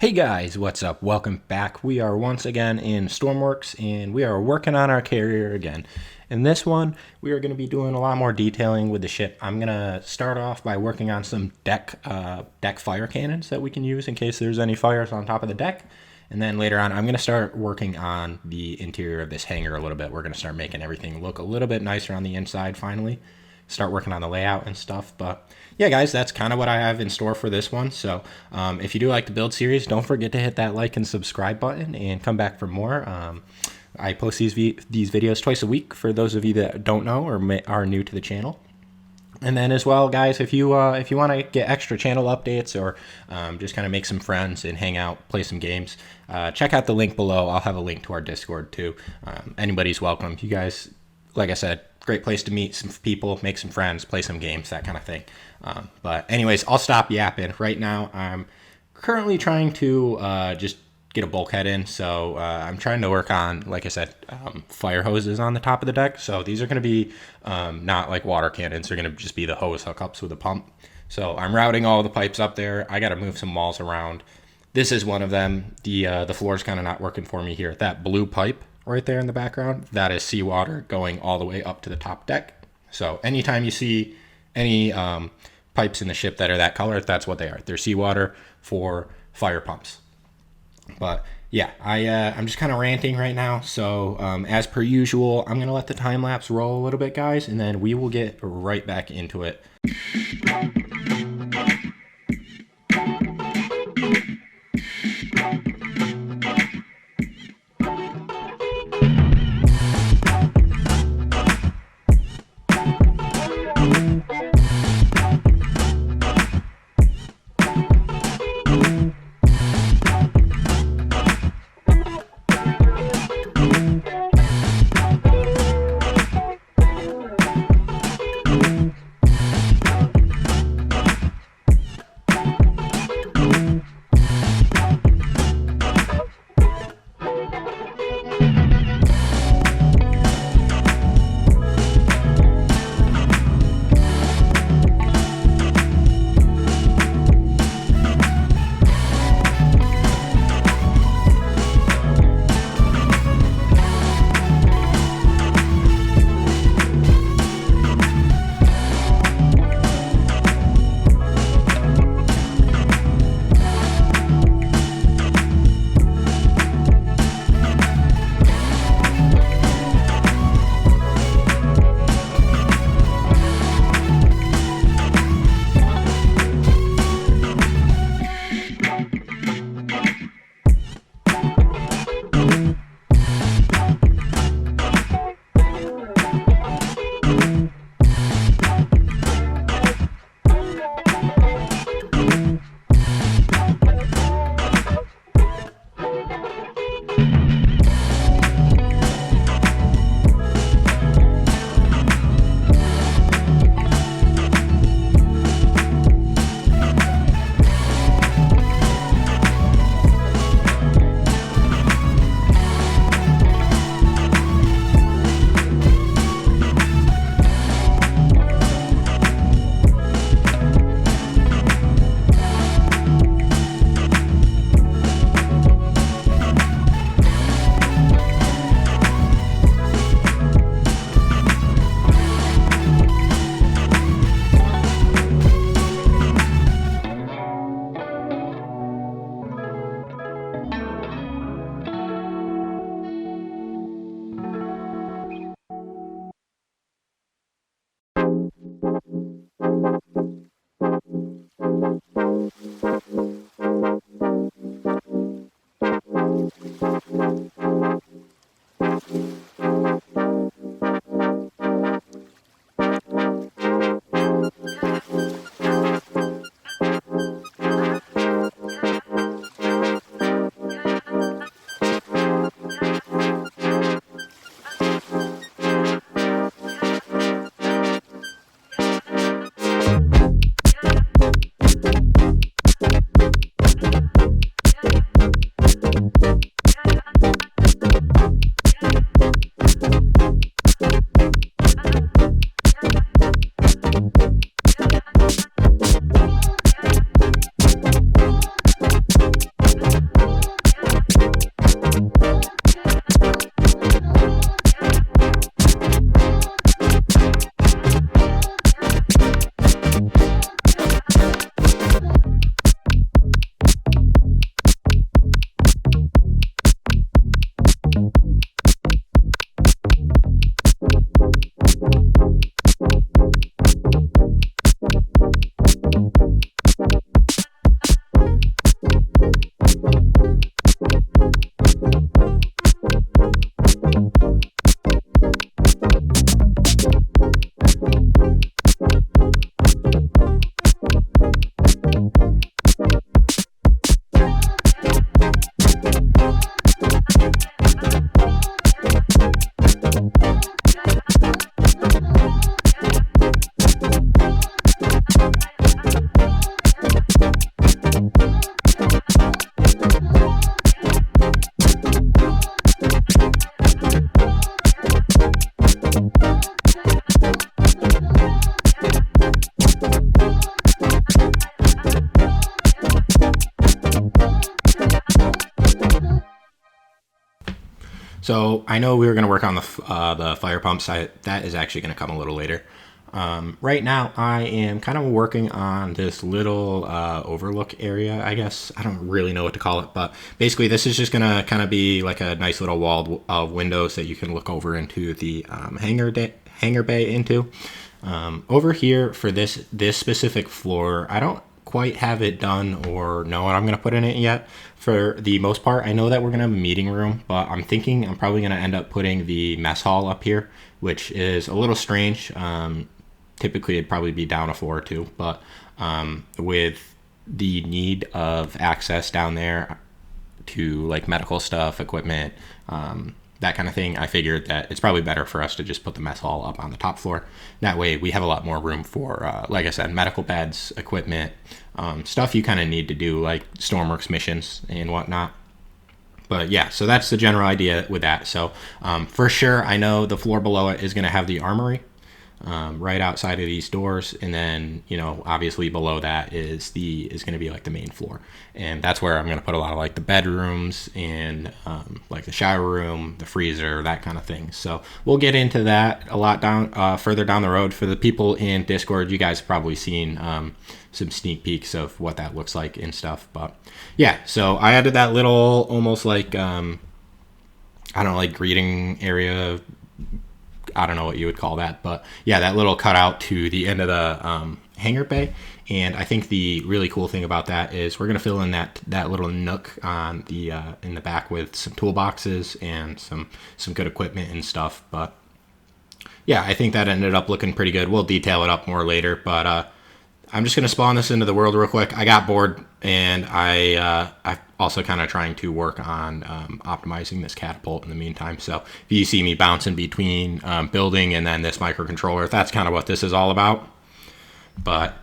Hey guys, what's up? Welcome back. We are once again in Stormworks and we are working on our carrier again. In this one, we are going to be doing a lot more detailing with the ship. I'm going to start off by working on some deck fire cannons that we can use in case there's any fires on top of the deck. And then later on, I'm going to start working on the interior of this hangar a little bit. We're going to start making everything look a little bit nicer on the inside finally. Start working on the layout and stuff. But yeah, guys, that's kind of what I have in store for this one. So if you do like the build series, don't forget to hit that like and subscribe button and come back for more. I post these videos twice a week for those of you that don't know or are new to the channel. And then as well, guys, if you want to get extra channel updates or just kind of make some friends and hang out, play some games, check out the link below. I'll have a link to our Discord too. Anybody's welcome. You guys, like I said, great place to meet some people, make some friends, play some games, that kind of thing. But anyways, I'll stop yapping. Right now, I'm currently trying to just get a bulkhead in. So I'm trying to work on, like I said, fire hoses on the top of the deck. So these are going to be not like water cannons. They're going to just be the hose hookups with a pump. So I'm routing all the pipes up there. I got to move some walls around. This is one of them. The floor's kind of not working for me here. That blue pipe right there in the background, that is seawater going all the way up to the top deck. So anytime you see any pipes in the ship that are that color, that's what they are. They're seawater for fire pumps. But yeah, I'm just kind of ranting right now. So as per usual, I'm going to let the time lapse roll a little bit, guys, and then we will get right back into it. So I know we were going to work on the fire pump side. That is actually going to come a little later. Right now, I am kind of working on this little overlook area, I guess. I don't really know what to call it, but basically this is just going to kind of be like a nice little wall of windows that you can look over into the hangar bay into. Over here for this specific floor, I don't quite have it done or know what I'm going to put in it yet. For the most part, I know that we're going to have a meeting room, but I'm thinking I'm probably going to end up putting the mess hall up here, which is a little strange. Typically it'd probably be down a floor or two, but with the need of access down there to like medical stuff, equipment, that kind of thing, I figured that it's probably better for us to just put the mess hall up on the top floor. That way we have a lot more room for, like I said, medical beds, equipment, stuff you kind of need to do like Stormworks missions and whatnot. But yeah, so that's the general idea with that. So for sure, I know the floor below it is going to have the armory. Right outside of these doors, and then obviously below that is going to be like the main floor, and that's where I'm going to put a lot of like the bedrooms and like the shower room, the freezer, that kind of thing. So we'll get into that a lot further down the road. For the people in Discord, you guys have probably seen some sneak peeks of what that looks like and stuff. But yeah, so I added that little almost like I don't know, like greeting area. I don't know what you would call that, but yeah, that little cutout to the end of the hangar bay. And I think the really cool thing about that is we're going to fill in that little nook on the in the back with some toolboxes and some good equipment and stuff. But yeah, I think that ended up looking pretty good. We'll detail it up more later, but I'm just going to spawn this into the world real quick. I got bored, and I'm also kind of trying to work on optimizing this catapult in the meantime. So if you see me bouncing between building and then this microcontroller, that's kind of what this is all about. But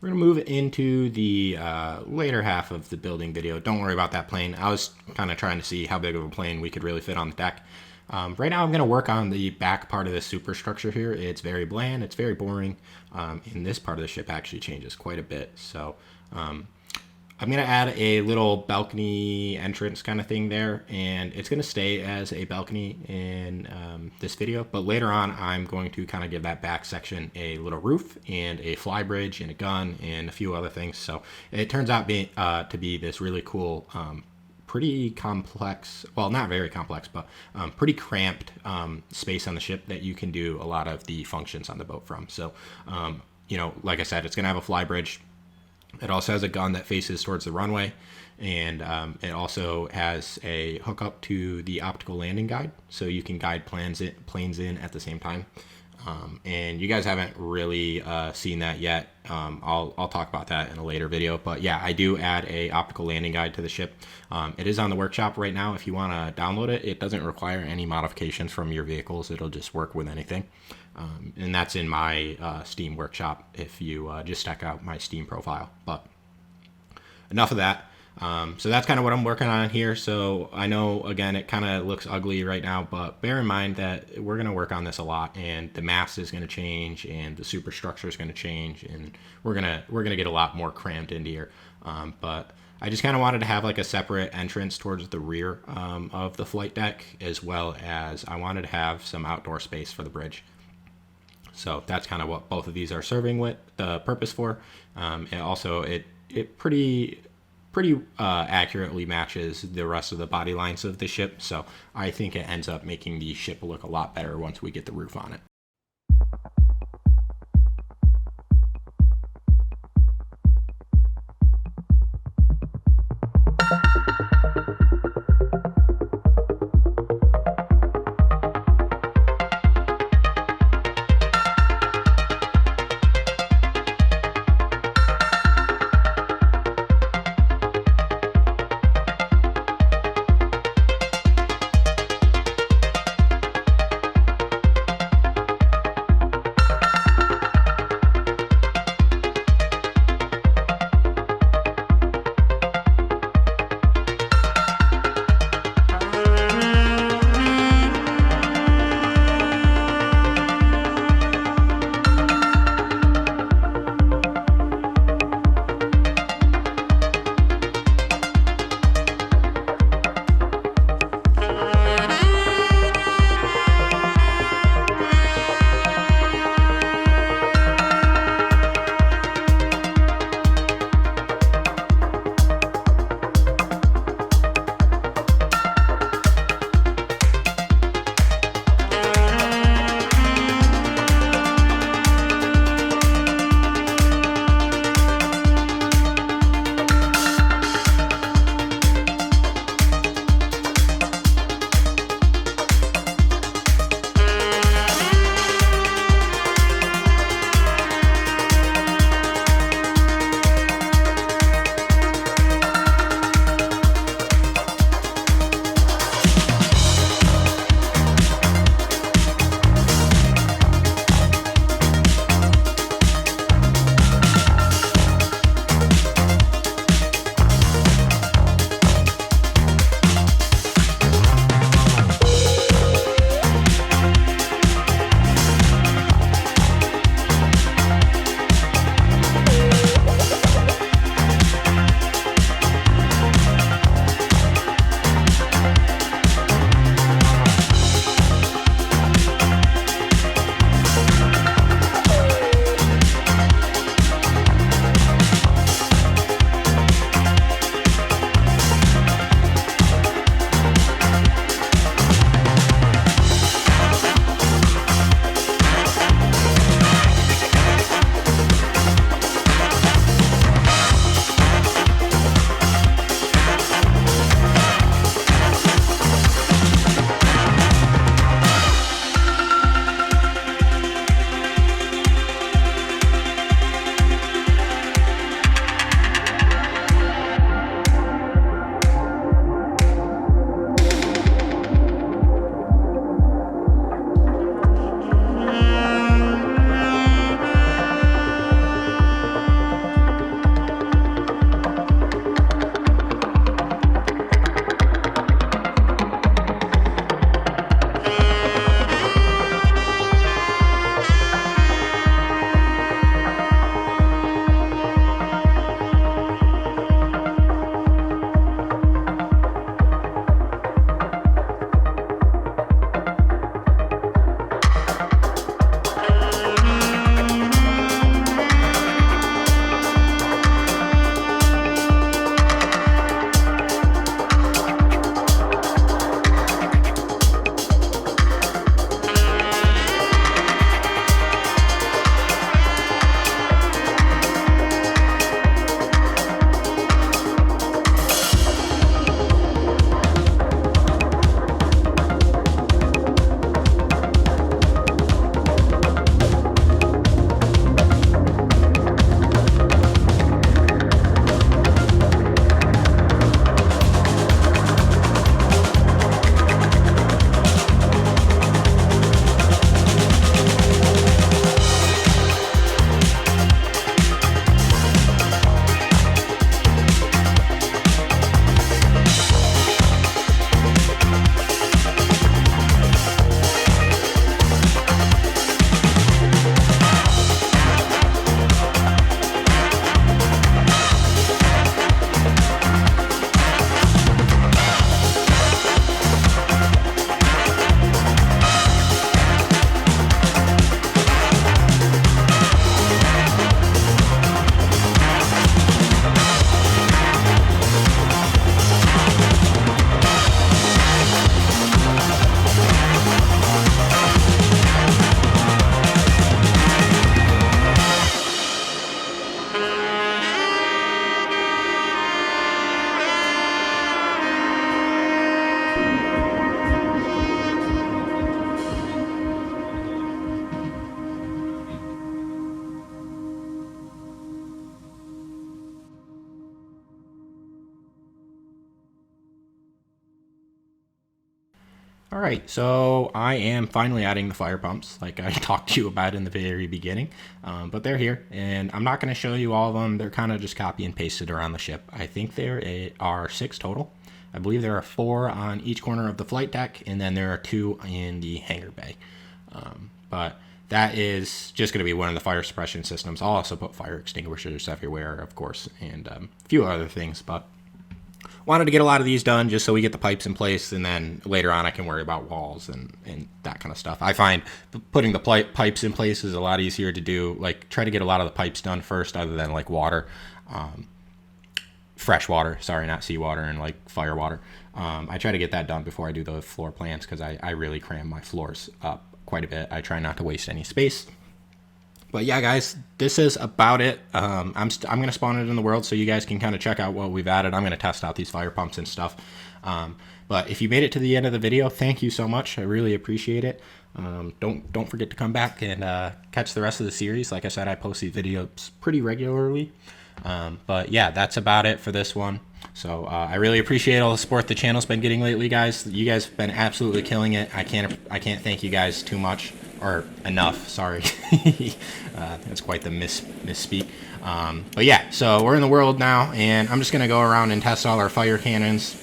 we're going to move into the later half of the building video. Don't worry about that plane. I was kind of trying to see how big of a plane we could really fit on the deck. Right now I'm going to work on the back part of this superstructure here. It's very bland, it's very boring, and this part of the ship actually changes quite a bit. So I'm going to add a little balcony entrance kind of thing there, and it's going to stay as a balcony in this video, but later on I'm going to kind of give that back section a little roof and a fly bridge and a gun and a few other things. So it turns out to be this really cool pretty complex, well, not very complex, but pretty cramped space on the ship that you can do a lot of the functions on the boat from. So, like I said, it's going to have a fly bridge. It also has a gun that faces towards the runway, and it also has a hookup to the optical landing guide, so you can guide planes in at the same time. And you guys haven't really seen that yet. I'll talk about that in a later video, but yeah, I do add a optical landing guide to the ship. It is on the workshop right now. If you want to download it, it doesn't require any modifications from your vehicles. It'll just work with anything. And that's in my Steam workshop if you just check out my Steam profile. But enough of that. So that's kind of what I'm working on here. So I know, again, it kind of looks ugly right now, but bear in mind that we're going to work on this a lot, and the mass is going to change, and the superstructure is going to change, and we're going to get a lot more crammed into here. But I just kind of wanted to have like a separate entrance towards the rear of the flight deck, as well as I wanted to have some outdoor space for the bridge. So that's kind of what both of these are serving with the purpose for. And also it pretty accurately matches the rest of the body lines of the ship. So I think it ends up making the ship look a lot better once we get the roof on it. All right, so I am finally adding the fire pumps like I talked to you about in the very beginning, but they're here, and I'm not going to show you all of them. They're kind of just copy and pasted around the ship. I think there are 6 total. I believe there are 4 on each corner of the flight deck, and then there are 2 in the hangar bay. But that is just going to be one of the fire suppression systems. I'll also put fire extinguishers everywhere, of course, and a few other things, but wanted to get a lot of these done just so we get the pipes in place, and then later on I can worry about walls and that kind of stuff. I find putting the pipes in place is a lot easier to do. Like, try to get a lot of the pipes done first, other than like water, fresh water, sorry, not seawater, and like fire water. I try to get that done before I do the floor plans, because I really cram my floors up quite a bit. I try not to waste any space. But yeah, guys, this is about it. I'm going to spawn it in the world so you guys can kind of check out what we've added. I'm going to test out these fire pumps and stuff. But if you made it to the end of the video, thank you so much. I really appreciate it. Don't forget to come back and catch the rest of the series. Like I said, I post these videos pretty regularly. But yeah, that's about it for this one. So I really appreciate all the support the channel's been getting lately, guys. You guys have been absolutely killing it. I can't thank you guys too much, or enough. Sorry, that's quite the misspeak. But yeah, so we're in the world now, and I'm just gonna go around and test all our fire cannons,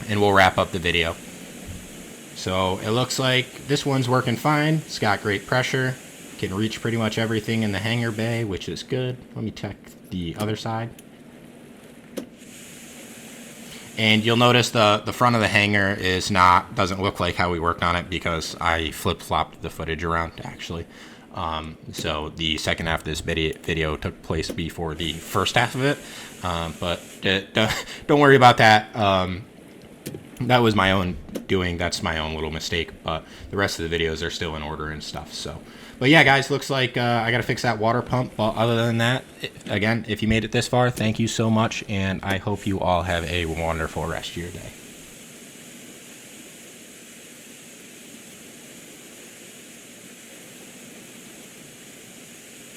and we'll wrap up the video. So it looks like this one's working fine. It's got great pressure. Can reach pretty much everything in the hangar bay, which is good. Let me check the other side. And you'll notice the front of the hangar doesn't look like how we worked on it, because I flip-flopped the footage around, actually. So the second half of this video took place before the first half of it. But don't worry about that. That was my own doing. That's my own little mistake. But the rest of the videos are still in order and stuff. So, but yeah, guys, looks like I got to fix that water pump. But other than that, again, if you made it this far, thank you so much. And I hope you all have a wonderful rest of your day.